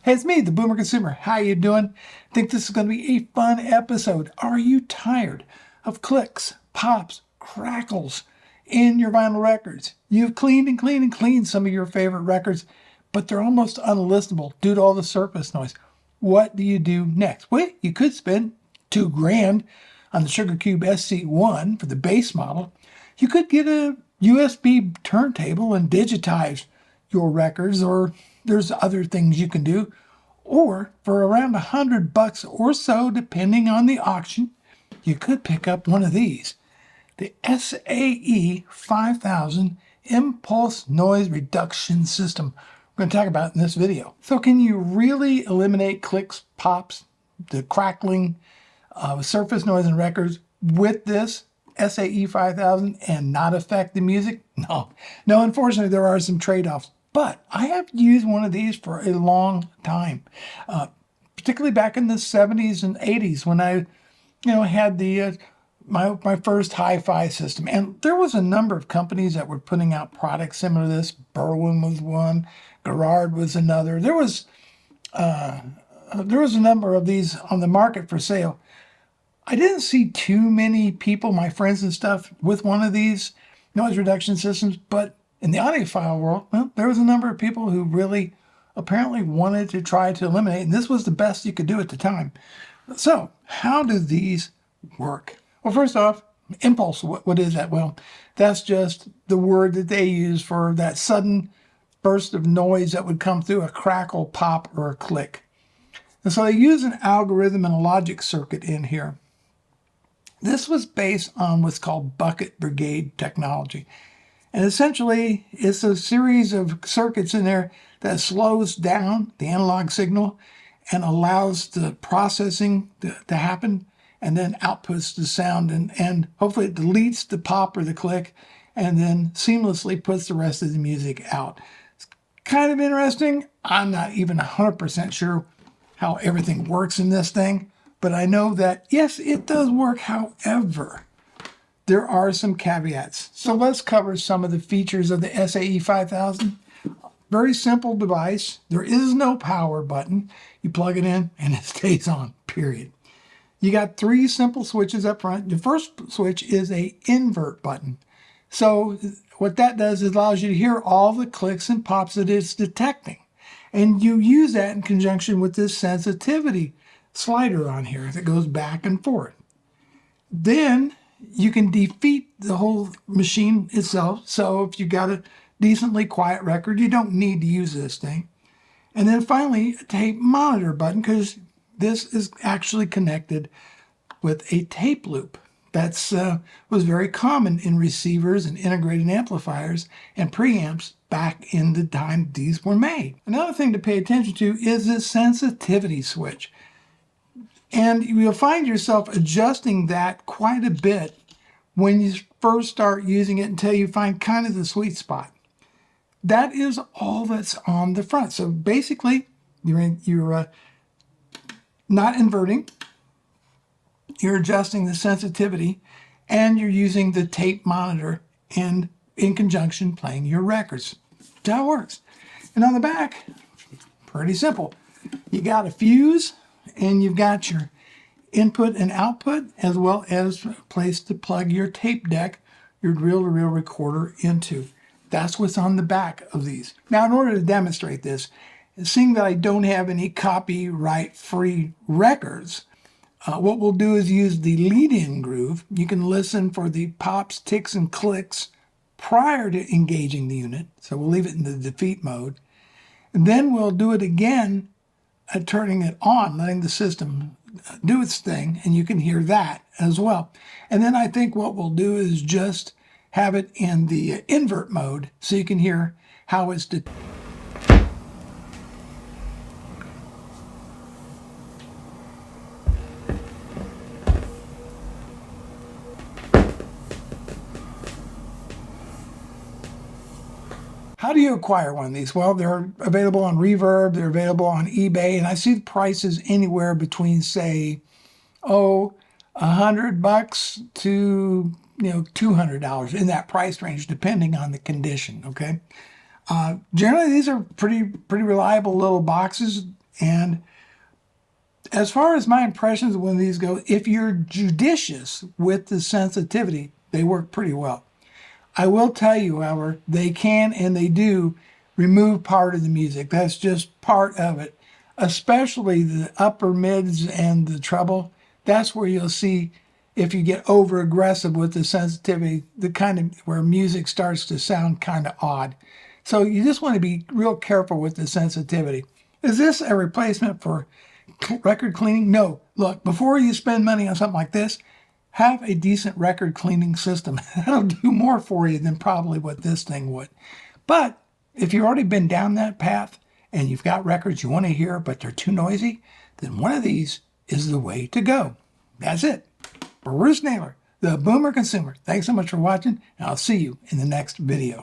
Hey, it's me, the Boomer Consumer. How you doing? Think this is going to be a fun episode. Are you tired of clicks, pops, crackles in your vinyl records? You've cleaned and cleaned and cleaned some of your favorite records, but they're almost unlistenable due to all the surface noise. What do you do next? Well, you could spend $2,000 on the Sugar Cube SC1 for the base model. You could get a USB turntable and digitize your records, or there's other things you can do. Or for around $100 or so, depending on the auction, you could pick up one of these, the SAE 5000 Impulse Noise Reduction System. We're going to talk about it in this video. So can you really eliminate clicks, pops, the crackling, surface noise in records with this SAE 5000 and not affect the music? No, unfortunately there are some trade-offs. But I have used one of these for a long time, particularly back in the 70s and 80s when I, had the my first hi-fi system. And there was a number of companies that were putting out products similar to this. Berwin was one, Garrard was another. There was a number of these on the market for sale. I didn't see too many people, my friends and stuff, with one of these noise reduction systems, but in the audiophile world, well, there was a number of people who really apparently wanted to try to eliminate, and this was the best you could do at the time. So how do these work? Well, first off, impulse, what is that? Well, that's just the word that they use for that sudden burst of noise that would come through a crackle, pop, or a click. And so they use an algorithm and a logic circuit in here. This was based on what's called bucket brigade technology. And essentially, it's a series of circuits in there that slows down the analog signal and allows the processing to happen, and then outputs the sound, and hopefully it deletes the pop or the click and then seamlessly puts the rest of the music out. It's kind of interesting. I'm not even 100% sure how everything works in this thing, but I know that, yes, it does work. However, there are some caveats. So let's cover some of the features of the SAE 5000. Very simple device. There is no power button. You plug it in and it stays on, period. You got 3 simple switches up front. The first switch is a invert button. So what that does is allows you to hear all the clicks and pops that it's detecting. And you use that in conjunction with this sensitivity slider on here that goes back and forth. Then you can defeat the whole machine itself. So if you got a decently quiet record, you don't need to use this thing. And then finally, a tape monitor button, because this is actually connected with a tape loop. That's was very common in receivers and integrated amplifiers and preamps back in the time these were made. Another thing to pay attention to is this sensitivity switch. And you'll find yourself adjusting that quite a bit when you first start using it until you find kind of the sweet spot. That is all that's on the front. So basically, you're not inverting, you're adjusting the sensitivity, and you're using the tape monitor and in conjunction playing your records. That's how it works. And on the back, pretty simple. You got a fuse, and you've got your input and output, as well as a place to plug your tape deck, your reel-to-reel recorder into. That's what's on the back of these. Now, in order to demonstrate this, seeing that I don't have any copyright-free records, what we'll do is use the lead-in groove. You can listen for the pops, ticks, and clicks prior to engaging the unit. So we'll leave it in the defeat mode. And then we'll do it again at turning it on, letting the system do its thing, and you can hear that as well. And then I think what we'll do is just have it in the invert mode so you can hear how it's How do you acquire one of these? Well, they're available on Reverb, they're available on eBay, and I see the prices anywhere between, say, $100 to $200 in that price range, depending on the condition. Okay, generally these are pretty reliable little boxes. And as far as my impressions of one of these go, if you're judicious with the sensitivity, they work pretty well. I will tell you, however, they can and they do remove part of the music. That's just part of it, especially the upper mids and the treble. That's where you'll see, if you get over aggressive with the sensitivity, the kind of where music starts to sound kind of odd. So you just want to be real careful with the sensitivity. Is this a replacement for record cleaning? No. Look, before you spend money on something like this, have a decent record cleaning system. That'll do more for you than probably what this thing would. But if you've already been down that path and you've got records you want to hear, but they're too noisy, then one of these is the way to go. That's it. Bruce Naylor, the Boomer Consumer. Thanks so much for watching, and I'll see you in the next video.